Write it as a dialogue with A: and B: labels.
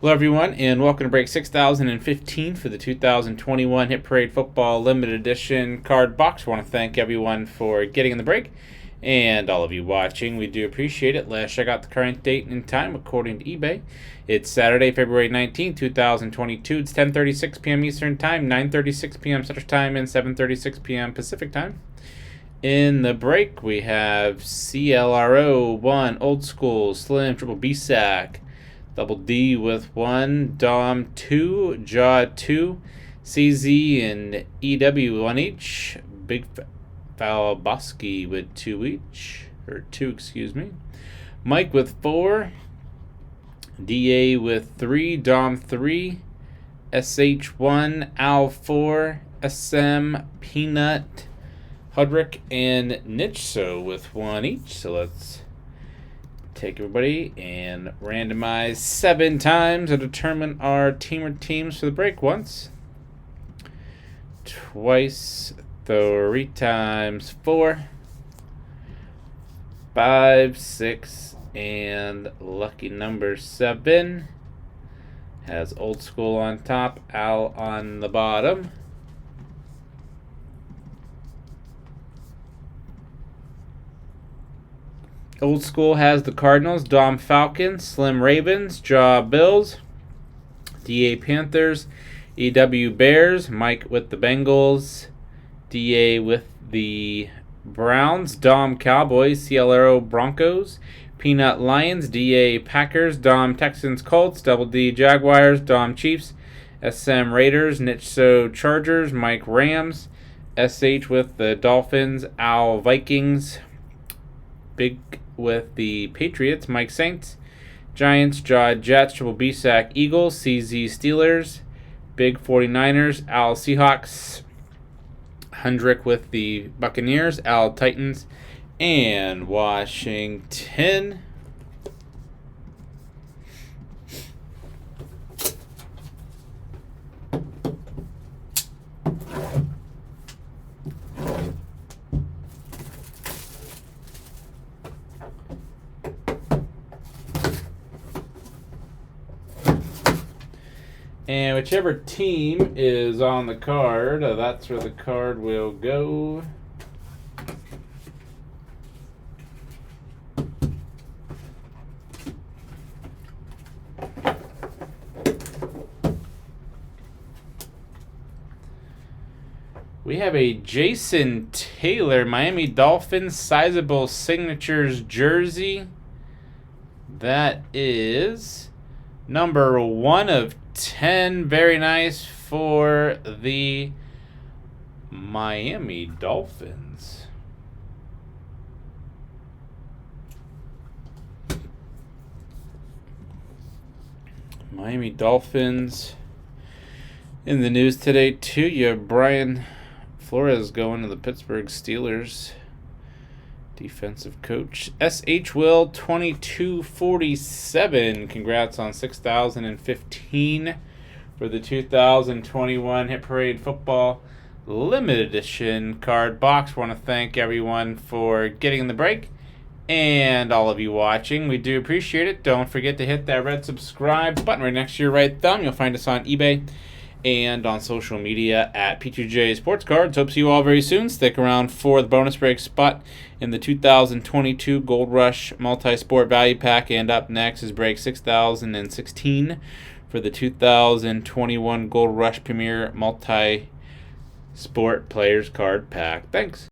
A: Hello, everyone, and welcome to break 6015 for the 2021 Hit Parade Football Limited Edition card box. I want to thank everyone for getting in the break and all of you watching. We do appreciate it. Last check out the current date and time according to eBay. It's Saturday, February 19, 2022. It's 10:36 p.m. Eastern Time, 9:36 p.m. Central Time, and 7:36 p.m. Pacific Time. In the break, we have CLRO 1, Old School, Slim, Triple B-Sack, Double D with 1, Dom 2, Jaw 2, CZ and EW 1 each, Big Falbosky with 2 each, or 2, excuse me, Mike with 4, DA with 3, Dom 3, SH 1, Al 4, SM, Peanut, Hudrick, and Nitcho with 1 each. So let's take everybody and randomize 7 times to determine our team or teams for the break. Once, twice, 3 times, 4, 5, 6, and lucky number 7 has Old School on top, Al on the bottom. Old School has the Cardinals, Dom Falcons, Slim Ravens, Jaw Bills, DA Panthers, EW Bears, Mike with the Bengals, DA with the Browns, Dom Cowboys, CLRO Broncos, Peanut Lions, DA Packers, Dom Texans Colts, Double D Jaguars, Dom Chiefs, SM Raiders, Nitcho Chargers, Mike Rams, SH with the Dolphins, Al Vikings, Big with the Patriots, Mike Saints, Giants, Jaw Jets, Triple B-Sack Eagles, CZ Steelers, Big 49ers, Al Seahawks, Hendrick with the Buccaneers, Al Titans, and Washington. And whichever team is on the card, that's where the card will go. We have a Jason Taylor, Miami Dolphins, sizable signatures jersey. That is number 1 of 10. Very nice for the Miami Dolphins. Miami Dolphins in the news today too. You have Brian Flores going to the Pittsburgh Steelers. Defensive coach. SH Will 2247. Congrats on 6015 for the 2021 Hit Parade Football Limited Edition card box. Want to thank everyone for getting in the break and all of you watching. We do appreciate it. Don't forget to hit that red subscribe button right next to your right thumb. You'll find us on eBay and on social media at P2J Sports Cards. Hope to see you all very soon. Stick around for the bonus break spot in the 2022 Gold Rush Multi-Sport Value Pack. And up next is break 6016 for the 2021 Gold Rush Premier Multi-Sport Players Card Pack. Thanks.